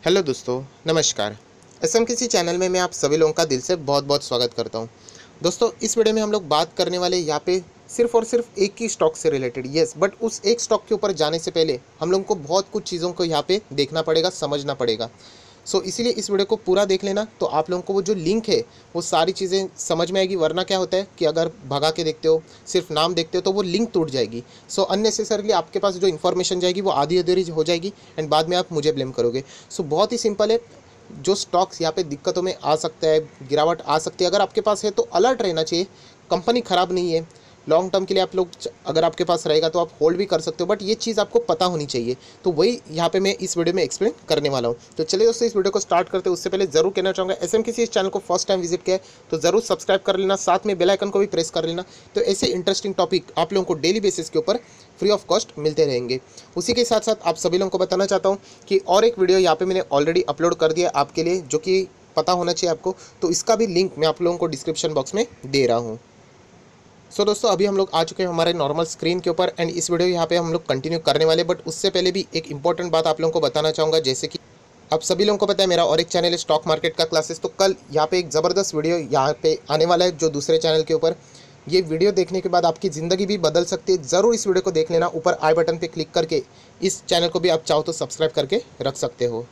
Hello दोस्तों, नमस्कार। SMKC channel में मैं आप सभी लोगों का दिल से बहुत बहुत स्वागत करता हूं। दोस्तों, इस वीडियो में हम लोग बात करने वाले यहाँ पे सिर्फ और सिर्फ एक ही स्टॉक से रिलेटेड। यस, बट उस एक स्टॉक के ऊपर जाने से पहले हम लोगों को बहुत कुछ चीज़ों को यहाँ पे देखना पड़ेगा, समझना पड़ेगा। इसीलिए इस वीडियो को पूरा देख लेना, तो आप लोगों को वो जो लिंक है वो सारी चीज़ें समझ में आएगी। वरना क्या होता है कि अगर भगा के देखते हो, सिर्फ नाम देखते हो, तो वो लिंक टूट जाएगी। अननेसेसरली आपके पास जो इन्फॉर्मेशन जाएगी वो आधी अधूरी हो जाएगी एंड बाद में आप मुझे ब्लेम करोगे। बहुत ही सिंपल है। जो स्टॉक्स यहाँ पे दिक्कतों में आ सकता है, गिरावट आ सकती है, अगर आपके पास है तो अलर्ट रहना चाहिए। कंपनी ख़राब नहीं है, लॉन्ग टर्म के लिए आप लोग अगर आपके पास रहेगा तो आप होल्ड भी कर सकते हो, बट ये चीज़ आपको पता होनी चाहिए। तो वही यहाँ पे मैं इस वीडियो में एक्सप्लेन करने वाला हूँ। तो चलिए दोस्तों, इस वीडियो को स्टार्ट करते हैं। उससे पहले जरूर कहना चाहूँगा, एसएमकेसी इस चैनल को फर्स्ट टाइम विजिट किया है तो जरूर सब्सक्राइब कर लेना, साथ में बेल आइकन को भी प्रेस कर लेना। तो ऐसे इंटरेस्टिंग टॉपिक आप लोगों को डेली बेसिस के ऊपर फ्री ऑफ कॉस्ट मिलते रहेंगे। उसी के साथ साथ आप सभी लोगों को बताना चाहता हूँ कि और एक वीडियो यहाँ पे मैंने ऑलरेडी अपलोड कर दिया आपके लिए, जो कि पता होना चाहिए आपको। तो इसका भी लिंक मैं आप लोगों को डिस्क्रिप्शन बॉक्स में दे रहा हूँ। दोस्तों, अभी हम लोग आ चुके हैं हमारे नॉर्मल स्क्रीन के ऊपर एंड इस वीडियो यहाँ पे हम लोग कंटिन्यू करने वाले। बट उससे पहले भी एक इंपॉर्टेंट बात आप लोगों को बताना चाहूँगा। जैसे कि आप सभी लोगों को पता है, मेरा और एक चैनल है स्टॉक मार्केट का क्लासेस। तो कल यहाँ पे एक ज़बरदस्त वीडियो यहाँ पे आने वाला है, जो दूसरे चैनल के ऊपर। ये वीडियो देखने के बाद आपकी ज़िंदगी भी बदल सकती है। ज़रूर इस वीडियो को देख लेना। ऊपर आई बटन पर क्लिक करके इस चैनल को भी आप चाहो तो सब्सक्राइब करके रख सकते हो।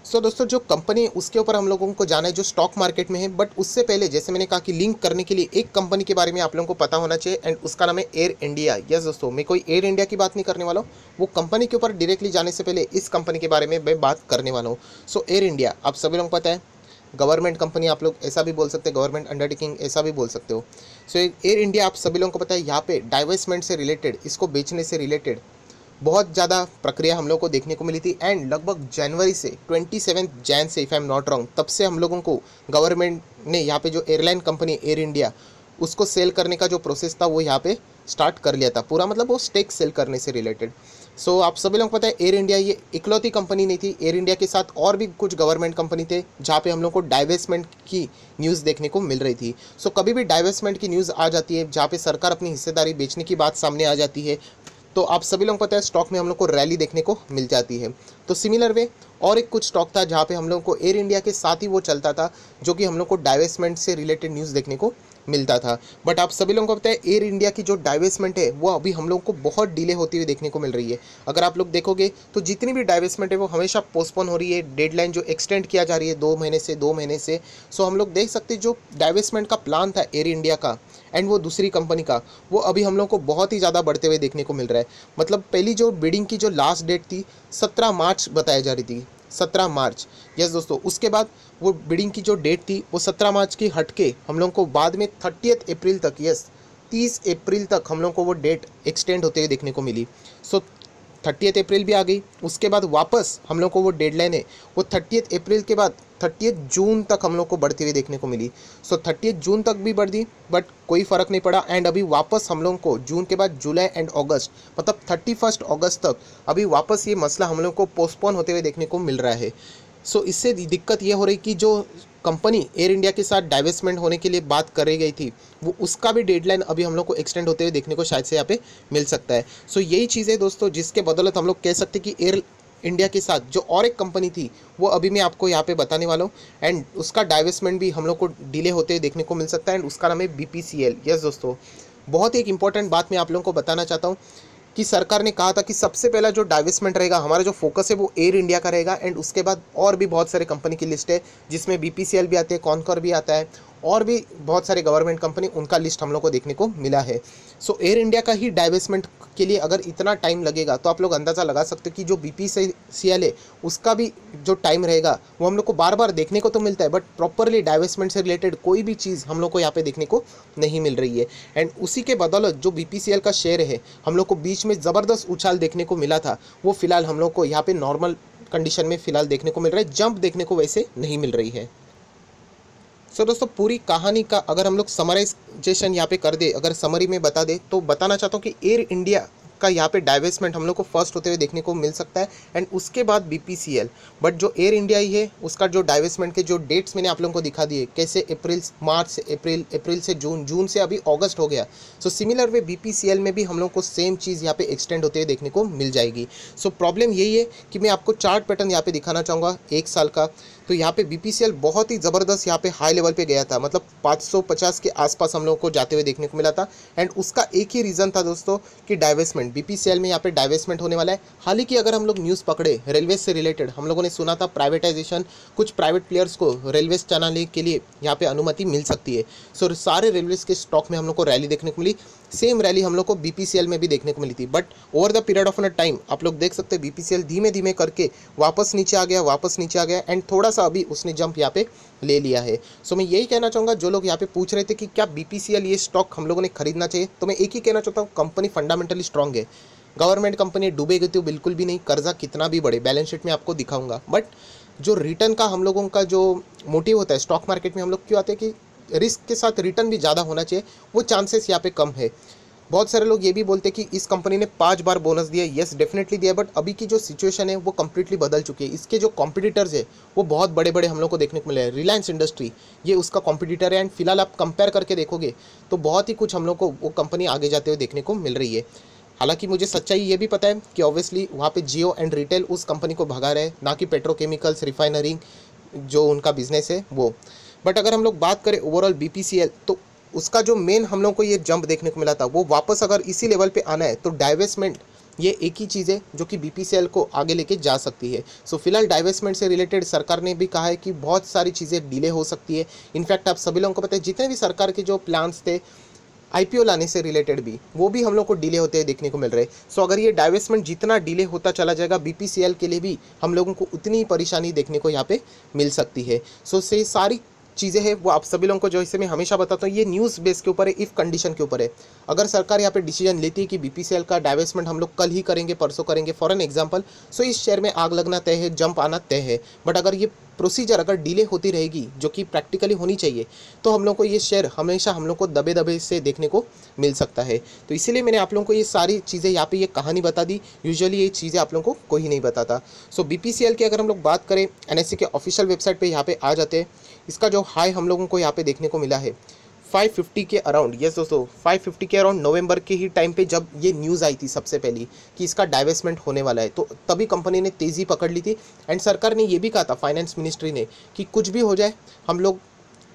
दोस्तों, जो कंपनी है उसके ऊपर हम लोगों को जाना है, जो स्टॉक मार्केट में है। बट उससे पहले जैसे मैंने कहा कि लिंक करने के लिए एक कंपनी के बारे में आप लोगों को पता होना चाहिए एंड उसका नाम है एयर इंडिया। यस दोस्तों, मैं कोई एयर इंडिया की बात नहीं करने वाला हूँ। वो कंपनी के ऊपर डायरेक्टली जाने से पहले इस कंपनी के बारे में मैं बात करने वाला हूँ। एयर इंडिया आप सभी लोगों को पता है, गवर्नमेंट कंपनी आप लोग ऐसा भी बोल सकते हैं, गवर्नमेंट अंडरटेकिंग ऐसा भी बोल सकते हो। एयर इंडिया आप सभी लोगों को पता है, यहाँ पे डाइवेस्टमेंट से रिलेटेड, इसको बेचने से रिलेटेड बहुत ज़्यादा प्रक्रिया हम लोग को देखने को मिली थी। एंड लगभग जनवरी से 27 जैन से, if I am not wrong, तब से हम लोगों को गवर्नमेंट ने यहाँ पे जो एयरलाइन कंपनी एयर इंडिया, उसको सेल करने का जो प्रोसेस था वो यहाँ पे स्टार्ट कर लिया था पूरा। मतलब वो स्टेक सेल करने से रिलेटेड। आप सभी लोगों को पता है, एयर इंडिया ये इकलौती कंपनी नहीं थी। एयर इंडिया के साथ और भी कुछ गवर्नमेंट कंपनी थे जहाँ पे हम लोग को डाइवेस्टमेंट की न्यूज़ देखने को मिल रही थी। कभी भी डाइवेस्टमेंट की न्यूज़ आ जाती है जहाँ पे सरकार अपनी हिस्सेदारी बेचने की बात सामने आ जाती है, तो आप सभी लोगों को पता है स्टॉक में हम लोग को रैली देखने को मिल जाती है। सिमिलर वे और एक कुछ स्टॉक था जहाँ पे हम लोगों को एयर इंडिया के साथ ही वो चलता था, जो कि हम लोग को डाइवेस्टमेंट से रिलेटेड न्यूज़ देखने को मिलता था। बट आप सभी लोगों को पता है, एयर इंडिया की जो डाइवेस्टमेंट है वो अभी हम लोगों को बहुत डिले होती हुई देखने को मिल रही है। अगर आप लोग देखोगे तो जितनी भी डाइवेस्टमेंट है वो हमेशा पोस्टपोन हो रही है। डेडलाइन जो एक्सटेंड किया जा रही है 2 महीने से। हम लोग देख सकते हैं जो डाइवेस्टमेंट का प्लान था एयर इंडिया का एंड वो दूसरी कंपनी का, वो अभी हम लोग को बहुत ही ज़्यादा बढ़ते हुए देखने को मिल रहा है। मतलब पहली जो बिडिंग की जो लास्ट डेट थी 17 मार्च बताई जा रही थी, 17 मार्च। यस दोस्तों, उसके बाद वो बिडिंग की जो डेट थी वो 17 मार्च की हटके हम लोग को बाद में 30 अप्रैल तक, यस 30 अप्रैल तक हम लोग को वो डेट एक्सटेंड होते हुए देखने को मिली। 30 अप्रैल भी आ गई। उसके बाद वापस हम लोग को वो डेडलाइन है वो 30 अप्रैल के बाद 30 जून तक हम लोग को बढ़ती हुई देखने को मिली। 30 जून तक भी बढ़ दी, बट कोई फ़र्क नहीं पड़ा। एंड अभी वापस हम लोग को जून के बाद जुलाई एंड अगस्त, मतलब 31 अगस्त तक अभी वापस ये मसला हम लोग को पोस्टपोन होते हुए देखने को मिल रहा है। इससे दिक्कत ये हो रही कि जो कंपनी एयर इंडिया के साथ डाइवेस्टमेंट होने के लिए बात करी गई थी, वो उसका भी डेडलाइन अभी हम लोग को एक्सटेंड होते हुए देखने को शायद से यहाँ पे मिल सकता है। यही चीज़ है दोस्तों, जिसके बदौलत हम लोग कह सकते हैं कि एयर इंडिया के साथ जो और एक कंपनी थी वो अभी मैं आपको यहाँ पे बताने वाला हूँ एंड उसका डाइवेस्टमेंट भी हम लोग को डिले होते हुए देखने को मिल सकता है एंड उसका नाम है BPCL। यस दोस्तों, बहुत ही एक इंपॉर्टेंट बात मैं आप लोगों को बताना चाहता हूँ कि सरकार ने कहा था कि सबसे पहला जो डाइवेस्टमेंट रहेगा, हमारा जो फोकस है वो एयर इंडिया का रहेगा एंड उसके बाद और भी बहुत सारे कंपनी की लिस्ट है जिसमें BPCL भी आते हैं, कॉनकॉर भी आता है और भी बहुत सारे गवर्नमेंट कंपनी, उनका लिस्ट हम लोग को देखने को मिला है। एयर इंडिया का ही डाइवेस्टमेंट के लिए अगर इतना टाइम लगेगा तो आप लोग अंदाज़ा लगा सकते हो कि जो BPCL है उसका भी जो टाइम रहेगा वो हम लोग को बार बार देखने को तो मिलता है, बट प्रॉपरली डाइवेस्टमेंट से रिलेटेड कोई भी चीज़ हम लोग को यहाँ पे देखने को नहीं मिल रही है। एंड उसी के बदौलत जो BPCL का शेयर है हम लोग को बीच में ज़बरदस्त उछाल देखने को मिला था, वो फिलहाल हम लोग को यहाँ पे नॉर्मल कंडीशन में फिलहाल देखने को मिल रहा है। जंप देखने को वैसे नहीं मिल रही है। दोस्तों, पूरी कहानी का अगर हम लोग समराइजेशन यहाँ पे कर दे, अगर समरी में बता दे, तो बताना चाहता हूँ कि एयर इंडिया का यहाँ पे डाइवेस्टमेंट हम लोग को फर्स्ट होते हुए देखने को मिल सकता है, एंड उसके बाद बीपीसीएल। बट जो एयर इंडिया ही है उसका जो डाइवेस्टमेंट के जो डेट्स मैंने आप लोगों को दिखा दिए, कैसे अप्रैल मार्च से अप्रैल से जून से अभी अगस्त हो गया। सो सिमिलर वे बीपीसीएल में भी हम लोग को सेम चीज़ यहाँ पे एक्सटेंड होते हुए देखने को मिल जाएगी। सो प्रॉब्लम यही है कि मैं आपको चार्ट पैटर्न यहाँ पे दिखाना चाहूँगा 1 साल का। तो यहाँ पे बीपीसीएल बहुत ही ज़बरदस्त यहाँ पे हाई लेवल पे गया था, मतलब 550 के आसपास हम लोगों को जाते हुए देखने को मिला था। एंड उसका एक ही रीज़न था दोस्तों कि डाइवेस्टमेंट, बीपीसीएल में यहाँ पे डाइवेस्टमेंट होने वाला है। हालांकि अगर हम लोग न्यूज़ पकड़े रेलवे से रिलेटेड, हम लोगों ने सुना था प्राइवेटाइजेशन, कुछ प्राइवेट प्लेयर्स को रेलवे चलाने के लिए यहाँ पे अनुमति मिल सकती है। सो सारे रेलवेज के स्टॉक में हम लोग को रैली देखने को मिली। सेम रैली हम लोग को बीपीसीएल में भी देखने को मिली थी। But over the period of time आप लोग देख सकते हैं बीपीसीएल धीमे धीमे करके वापस नीचे आ गया एंड थोड़ा सा अभी उसने जंप यहाँ पे ले लिया है। सो मैं यही कहना चाहूँगा, जो लोग यहाँ पे पूछ रहे थे कि क्या बीपीसीएल ये स्टॉक हम लोगों ने खरीदना चाहिए, तो मैं एक ही कहना चाहता हूँ, कंपनी फंडामेंटली स्ट्रांग है। गवर्नमेंट कंपनी डूबेगी तो बिल्कुल भी नहीं, कर्जा कितना भी बढ़े बैलेंस शीट में आपको दिखाऊंगा। बट जो रिटर्न का हम लोगों का जो मोटिव होता है स्टॉक मार्केट में, हम लोग क्यों आते हैं कि रिस्क के साथ रिटर्न भी ज़्यादा होना चाहिए, वो चांसेस यहाँ पे कम है। बहुत सारे लोग ये भी बोलते हैं कि इस कंपनी ने 5 बार बोनस दिया, यस डेफिनेटली दिया, बट अभी की जो सिचुएशन है वो कम्प्लीटली बदल चुकी है। इसके जो कॉम्पिटिटर्स है वो बहुत बड़े बड़े हम लोग को देखने को मिले हैं। रिलायंस इंडस्ट्री ये उसका कॉम्पिटिटर है, एंड फिलहाल आप कंपेयर करके देखोगे तो बहुत ही कुछ हम लोग को वो कंपनी आगे जाते हुए देखने को मिल रही है। हालांकि मुझे सच्चाई ये भी पता है कि ऑब्वियसली वहाँ पे जियो एंड रिटेल उस कंपनी को भगा रहे हैं, ना कि पेट्रोकेमिकल्स रिफाइनरिंग जो उनका बिजनेस है वो। बट अगर हम लोग बात करें ओवरऑल बीपीसीएल, तो उसका जो मेन हम लोग को ये जंप देखने को मिला था, वो वापस अगर इसी लेवल पे आना है तो डाइवेस्टमेंट ये एक ही चीज़ है जो कि बीपीसीएल को आगे लेके जा सकती है। सो फिलहाल डाइवेस्टमेंट से रिलेटेड सरकार ने भी कहा है कि बहुत सारी चीज़ें डिले हो सकती है। इनफैक्ट आप सभी लोगों को पता है जितने भी सरकार के जो प्लान्स थे आईपीओ लाने से रिलेटेड भी, वो भी हम लोग को डिले होते हुए देखने को मिल रहे हैं। सो अगर ये डाइवेस्टमेंट जितना डिले होता चला जाएगा, बीपीसीएल के लिए भी हम लोगों को उतनी ही परेशानी देखने को यहाँ पे मिल सकती है। सो से सारी चीज़ें हैं वो आप सभी लोगों को, जो इसे मैं हमेशा बताता हूँ, ये न्यूज़ बेस के ऊपर है, इफ़ कंडीशन के ऊपर है। अगर सरकार यहाँ पे डिसीजन लेती है कि बीपीसीएल का डाइवेस्टमेंट हम लोग कल ही करेंगे, परसों करेंगे फॉर एन एग्जांपल, सो इस शेयर में आग लगना तय है, जंप आना तय है। बट अगर ये प्रोसीजर अगर डिले होती रहेगी, जो कि प्रैक्टिकली होनी चाहिए, तो हम लोग को ये शेयर हमेशा हम लोग को दबे दबे से देखने को मिल सकता है। तो इसीलिए मैंने आप लोगों को ये सारी चीज़ें यहाँ पे ये कहानी बता दी। यूजुअली ये चीज़ें आप लोगों को कोई नहीं बताता। सो बीपीसीएल की अगर हम लोग बात करें, एनएससी के ऑफिशियल वेबसाइट पे यहाँ पे आ जाते हैं। इसका जो हाई हम लोगों को यहाँ पे देखने को मिला है 550 के अराउंड। यस दोस्तों, 550 के अराउंड नवंबर के ही टाइम पे जब ये न्यूज़ आई थी सबसे पहली कि इसका डाइवेस्टमेंट होने वाला है, तो तभी कंपनी ने तेज़ी पकड़ ली थी। एंड सरकार ने ये भी कहा था, फाइनेंस मिनिस्ट्री ने, कि कुछ भी हो जाए हम लोग,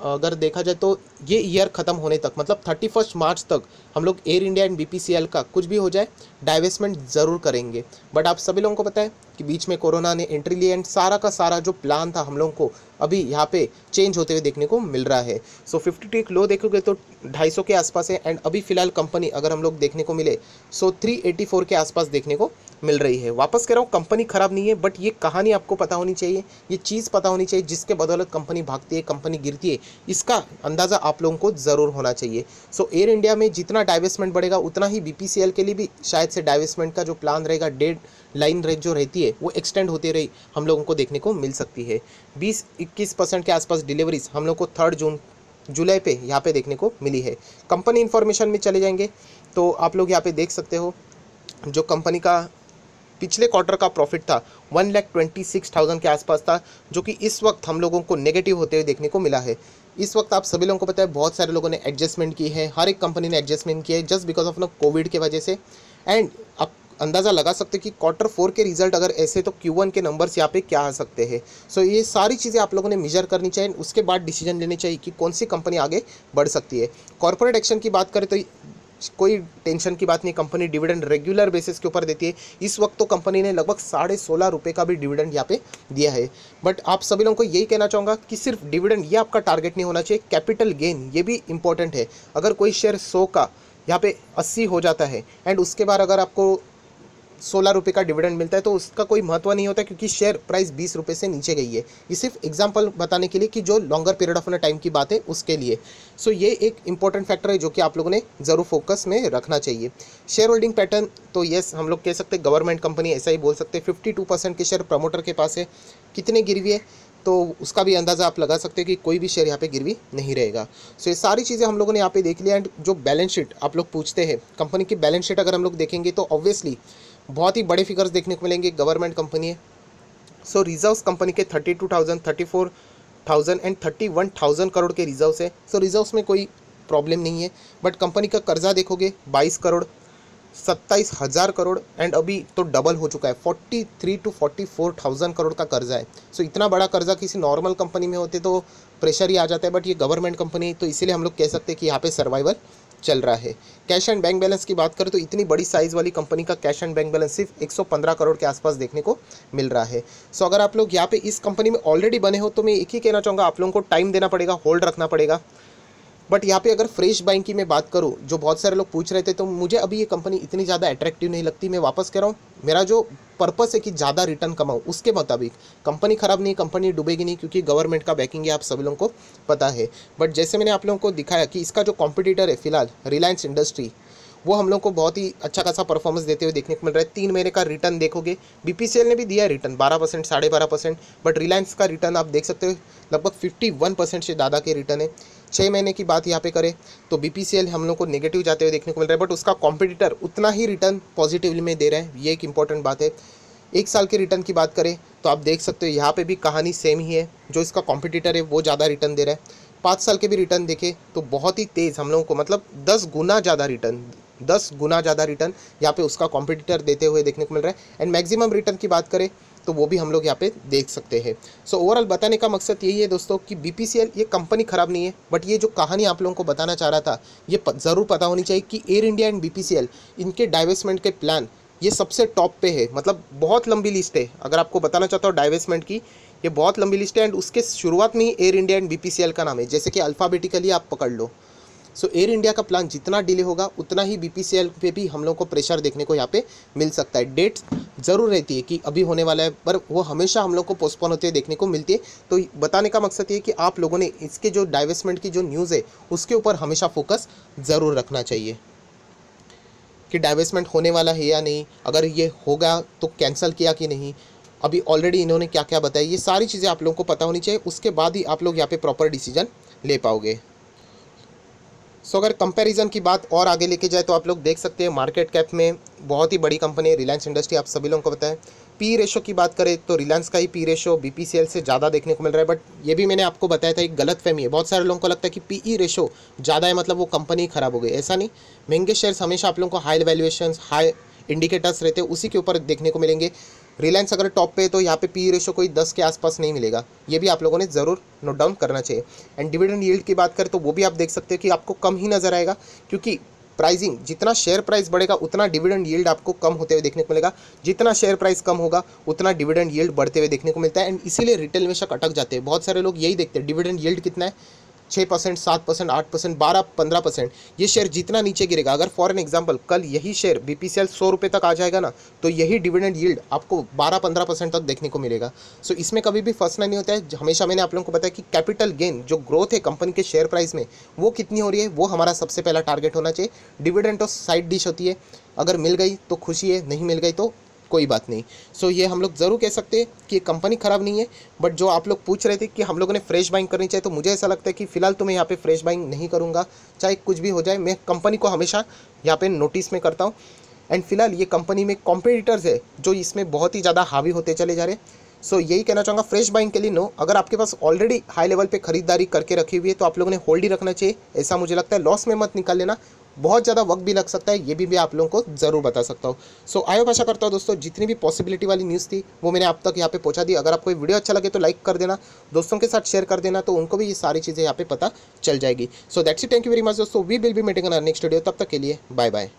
अगर देखा जाए तो ये ईयर ख़त्म होने तक, मतलब 31 मार्च तक हम लोग एयर इंडिया एंड बीपीसीएल का कुछ भी हो जाए डाइवेस्टमेंट ज़रूर करेंगे। बट आप सभी लोगों को पता है कि बीच में कोरोना ने एंट्री ली एंड सारा का सारा जो प्लान था हम लोगों को अभी यहाँ पे चेंज होते हुए देखने को मिल रहा है। सो 52 लो देखोगे तो 250 के आसपास है, एंड अभी फ़िलहाल कंपनी अगर हम लोग देखने को मिले सो 384 के आसपास देखने को मिल रही है। वापस कह रहा हूँ, कंपनी ख़राब नहीं है, बट ये कहानी आपको पता होनी चाहिए, ये चीज़ पता होनी चाहिए जिसके बदौलत कंपनी भागती है, कंपनी गिरती है, इसका अंदाज़ा आप लोगों को ज़रूर होना चाहिए। सो एयर इंडिया में जितना डाइवेस्टमेंट बढ़ेगा उतना ही बीपीसीएल के लिए भी शायद से डाइवेस्टमेंट का जो प्लान रहेगा, डेड लाइन रेट जो रहती है वो एक्सटेंड होती रही हम लोगों को देखने को मिल सकती है। 20-21% के आसपास डिलीवरीज हम लोग को 3 जुलाई पे यहाँ पे देखने को मिली है। कंपनी इन्फॉर्मेशन में चले जाएंगे तो आप लोग यहाँ पे देख सकते हो, जो कंपनी का पिछले क्वार्टर का प्रॉफिट था 1,26,000 के आसपास था, जो कि इस वक्त हम लोगों को नेगेटिव होते हुए देखने को मिला है। इस वक्त आप सभी लोगों को पता है बहुत सारे लोगों ने एडजस्टमेंट की है, हर एक कंपनी ने एडजस्टमेंट की है जस्ट बिकॉज ऑफ कोविड के वजह से। एंड आप अंदाज़ा लगा सकते हैं कि Q4 के रिजल्ट अगर ऐसे तो Q1 के नंबर्स यहाँ पे क्या आ सकते हैं। सो ये सारी चीज़ें आप लोगों ने मेजर करनी चाहिए, उसके बाद डिसीजन लेने चाहिए कि कौन सी कंपनी आगे बढ़ सकती है। कॉर्पोरेट एक्शन की बात करें तो कोई टेंशन की बात नहीं, कंपनी डिविडेंड रेगुलर बेसिस के ऊपर देती है। इस वक्त तो कंपनी ने लगभग 16.5 रुपये का भी डिविडेंड यहाँ पे दिया है। बट आप सभी लोगों को यही कहना चाहूँगा कि सिर्फ डिविडेंड ये आपका टारगेट नहीं होना चाहिए, कैपिटल गेन ये भी इंपॉर्टेंट है। अगर कोई शेयर 100 का यहाँ पे 80 हो जाता है एंड उसके बाद अगर आपको 16 रुपये का डिविडेंड मिलता है तो उसका कोई महत्व नहीं होता, क्योंकि शेयर प्राइस 20 रुपये से नीचे गई है। ये सिर्फ एग्जांपल बताने के लिए कि जो लॉन्गर पीरियड ऑफ टाइम की बात है उसके लिए। सो ये एक इंपॉर्टेंट फैक्टर है जो कि आप लोगों ने ज़रूर फोकस में रखना चाहिए। शेयर होल्डिंग पैटर्न तो येस हम लोग कह सकते हैं, गवर्नमेंट कंपनी ऐसा ही बोल सकते हैं। 52% के शेयर प्रमोटर के पास है। कितने गिरवी है तो उसका भी अंदाज़ा आप लगा सकते हो कि कोई भी शेयर यहाँ पे गिरवी नहीं रहेगा। सो ये सारी चीज़ें हम लोगों ने यहाँ पे देख लिया। एंड जो बैलेंस शीट आप लोग पूछते हैं, कंपनी की बैलेंस शीट अगर हम लोग देखेंगे तो ऑब्वियसली बहुत ही बड़े फिगर्स देखने को मिलेंगे। गवर्नमेंट कंपनी है। सो रिजर्व्स कंपनी के 32,000, 34,000 एंड 31,000 करोड़ के रिजर्व्स है। सो रिजर्व्स में कोई प्रॉब्लम नहीं है। बट कंपनी का कर्जा देखोगे 22 करोड़, 27,000 करोड़ एंड अभी तो डबल हो चुका है, 43 to 44,000 करोड़ का कर्जा है। सो इतना बड़ा कर्जा किसी नॉर्मल कंपनी में होते तो प्रेशर ही आ जाता है, बट ये गवर्नमेंट कंपनी, तो इसीलिए हम लोग कह सकते हैं कि यहाँ पे सर्वाइवल चल रहा है। कैश एंड बैंक बैलेंस की बात करें तो इतनी बड़ी साइज़ वाली कंपनी का कैश एंड बैंक बैलेंस सिर्फ 115 करोड़ के आसपास देखने को मिल रहा है। सो अगर आप लोग यहाँ पे इस कंपनी में ऑलरेडी बने हो तो मैं एक ही कहना चाहूँगा, आप लोगों को टाइम देना पड़ेगा, होल्ड रखना पड़ेगा। बट यहाँ पे अगर फ्रेश बाइंग की मैं बात करूँ, जो बहुत सारे लोग पूछ रहे थे, तो मुझे अभी ये कंपनी इतनी ज़्यादा अट्रैक्टिव नहीं लगती। मैं वापस कह रहा हूँ, मेरा जो पर्पस है कि ज़्यादा रिटर्न कमाऊँ, उसके मुताबिक कंपनी ख़राब नहीं, कंपनी डूबेगी नहीं, क्योंकि गवर्नमेंट का बैकिंग है, आप सभी लोगों को पता है। बट जैसे मैंने आप लोगों को दिखाया कि इसका जो कॉम्पिटिटर है फिलहाल रिलायंस इंडस्ट्री, वो हम लोग को बहुत ही अच्छा खासा परफॉर्मेंस देते हुए देखने को मिल रहा है। 3 महीने का रिटर्न देखोगे, बीपीसीएल ने भी दिया है रिटर्न 12%, 12.5%, बट रिलायंस का रिटर्न आप देख सकते हो लगभग 51% से ज़्यादा के रिटर्न है। 6 महीने की बात यहाँ पे करें तो बीपीसीएल हम लोग को नेगेटिव जाते हुए देखने को मिल रहा है, बट उसका कॉम्पिटिटर उतना ही रिटर्न पॉजिटिवली में दे रहा है, ये एक इंपॉर्टेंट बात है। 1 साल के रिटर्न की बात करें तो आप देख सकते हो यहाँ पे भी कहानी सेम ही है, जो इसका कॉम्पिटिटर है वो ज़्यादा रिटर्न दे रहा है। 5 साल के भी रिटर्न देखें तो बहुत ही तेज़ हम लोगों को, मतलब 10 गुना ज़्यादा रिटर्न, 10 गुना ज़्यादा रिटर्न यहाँ पे उसका कॉम्पिटिटर देते हुए देखने को मिल रहा है। एंड मैक्सिमम रिटर्न की बात करें तो वो भी हम लोग यहाँ पे देख सकते हैं। सो ओवरऑल बताने का मकसद यही है दोस्तों कि बीपीसीएल ये कंपनी ख़राब नहीं है, बट ये जो कहानी आप लोगों को बताना चाह रहा था, ये ज़रूर पता होनी चाहिए कि एयर इंडिया एंड बीपीसीएल इनके डाइवेस्टमेंट के प्लान ये सबसे टॉप पे है। मतलब बहुत लंबी लिस्ट है, अगर आपको बताना चाहता हूँ डाइवेस्टमेंट की, ये बहुत लंबी लिस्ट है। एंड उसके शुरुआत में ही एयर इंडिया एंड बीपीसीएल का नाम है, जैसे कि अल्फ़ाबेटिकली आप पकड़ लो। सो एयर इंडिया का प्लान जितना डिले होगा उतना ही बीपीसीएल पे भी हम लोग को प्रेशर देखने को यहाँ पे मिल सकता है। डेट ज़रूर रहती है कि अभी होने वाला है, पर वो हमेशा हम लोग को पोस्टपोन होते हुए देखने को मिलती है। तो बताने का मकसद ये है कि आप लोगों ने इसके जो डाइवेस्टमेंट की जो न्यूज़ है उसके ऊपर हमेशा फोकस ज़रूर रखना चाहिए कि डाइवेस्टमेंट होने वाला है या नहीं, अगर ये होगा तो कैंसिल किया कि नहीं, अभी ऑलरेडी इन्होंने क्या क्या बताया, ये सारी चीज़ें आप लोगों को पता होनी चाहिए। उसके बाद ही आप लोग यहाँ पे प्रॉपर डिसीजन ले पाओगे। सो अगर कंपैरिजन की बात और आगे लेके जाए तो आप लोग देख सकते हैं मार्केट कैप में बहुत ही बड़ी कंपनी है रिलायंस इंडस्ट्री, आप सभी लोगों को पता है। पी रेशो की बात करें तो रिलायंस का ही पी रेशो बीपीसीएल से ज़्यादा देखने को मिल रहा है, बट ये भी मैंने आपको बताया था एक गलतफहमी है। बहुत सारे लोगों को लगता है कि पीई रेशो ज़्यादा है मतलब वो कंपनी ख़राब हो गई, ऐसा नहीं। महंगे शेयर्स हमेशा आप लोगों को हाई वैल्यूएशन, हाई इंडिकेटर्स रहते हैं, उसी के ऊपर देखने को मिलेंगे। रिलायंस अगर टॉप पे है तो यहाँ पे पी रेशो कोई 10 के आसपास नहीं मिलेगा, ये भी आप लोगों ने ज़रूर नोट डाउन करना चाहिए। एंड डिविडेंड यील्ड की बात करें तो वो भी आप देख सकते हैं कि आपको कम ही नज़र आएगा, क्योंकि प्राइसिंग जितना शेयर प्राइस बढ़ेगा उतना डिविडेंड यील्ड आपको कम होते हुए देखने को मिलेगा, जितना शेयर प्राइस कम होगा उतना डिविडेंड यील्ड बढ़ते हुए देखने को मिलता है। एंड इसीलिए रिटेल निवेशक अटक जाते हैं। बहुत सारे लोग यही देखते हैं डिविडेंड यील्ड कितना है, 6%, 7%, 8%, 12, 15%, ये शेयर जितना नीचे गिरेगा, अगर फॉर एन एग्जांपल कल यही शेयर बीपीसीएल 100 रुपये तक आ जाएगा ना, तो यही डिविडेंड यील्ड आपको 12-15% तक देखने को मिलेगा। सो इसमें कभी भी फंसना नहीं होता है। हमेशा मैंने आप लोगों को बताया कि कैपिटल गेन जो ग्रोथ है कंपनी के शेयर प्राइस में वो कितनी हो रही है, वो हमारा सबसे पहला टारगेट होना चाहिए। डिविडेंड तो साइड डिश होती है, अगर मिल गई तो खुशी है, नहीं मिल गई तो कोई बात नहीं। सो ये हम लोग ज़रूर कह सकते हैं कि कंपनी ख़राब नहीं है। बट जो आप लोग पूछ रहे थे कि हम लोगों ने फ्रेश बाइंग करनी चाहिए, तो मुझे ऐसा लगता है कि फ़िलहाल तो मैं यहाँ पे फ्रेश बाइंग नहीं करूँगा, चाहे कुछ भी हो जाए। मैं कंपनी को हमेशा यहाँ पे नोटिस में करता हूँ। एंड फिलहाल ये कंपनी में कॉम्पिटिटर्स है जो इसमें बहुत ही ज़्यादा हावी होते चले जा रहे हैं। सो यही कहना चाहूँगा, फ्रेश बाइंग के लिए नो। अगर आपके पास ऑलरेडी हाई लेवल पे खरीदारी करके रखी हुई है तो आप लोगों ने होल्ड ही रखना चाहिए, ऐसा मुझे लगता है। लॉस में मत निकाल लेना, बहुत ज़्यादा वक्त भी लग सकता है, ये भी मैं आप लोगों को ज़रूर बता सकता हूँ। सो आई होप आशा करता हूँ दोस्तों जितनी भी पॉसिबिलिटी वाली न्यूज़ थी वो मैंने आप तक यहाँ पे पहुँचा दी। अगर आपको वीडियो अच्छा लगे तो लाइक कर देना, दोस्तों के साथ शेयर कर देना, तो उनको भी ये सारी चीज़ें यहाँ पे पता चल जाएगी। So that's it, thank you very much दोस्तों, we will be meeting in our next video. तब तक के लिए बाय बाय।